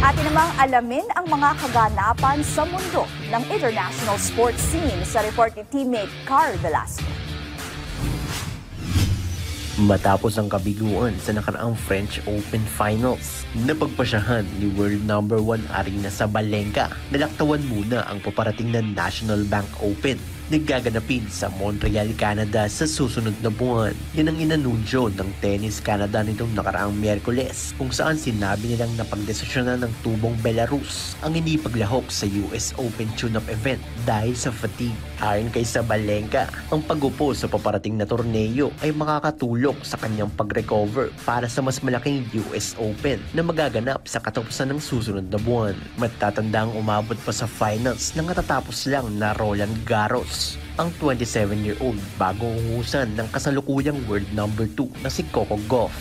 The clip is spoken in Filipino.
Atin namang alamin ang mga kaganapan sa mundo ng international sports scene sa report ni teammate Carl Velasco. Matapos ang kabiguan sa nakaraang French Open Finals, napagpasyahan ni World No. 1 Aryna Sabalenka na laktawan muna ang paparating na National Bank Open na gaganapin sa Montreal, Canada sa susunod na buwan. Yan ang inanunsyo ng Tennis Canada nitong nakaraang Miyerkules, kung saan sinabi nilang napagdesisyonan ng tubong Belarus ang hindi paglahok sa US Open tune-up event dahil sa fatigue. Ayon kay Sabalenka, ang pag-upo sa paparating na torneo ay makakatulong sa kanyang pag-recover para sa mas malaking US Open na magaganap sa katapusan ng susunod na buwan. Matatandang umabot pa sa finals nang natatapos lang na Roland Garros ang 27-year-old bago ungusan ng kasalukuyang world number 2 na si Coco Gauff.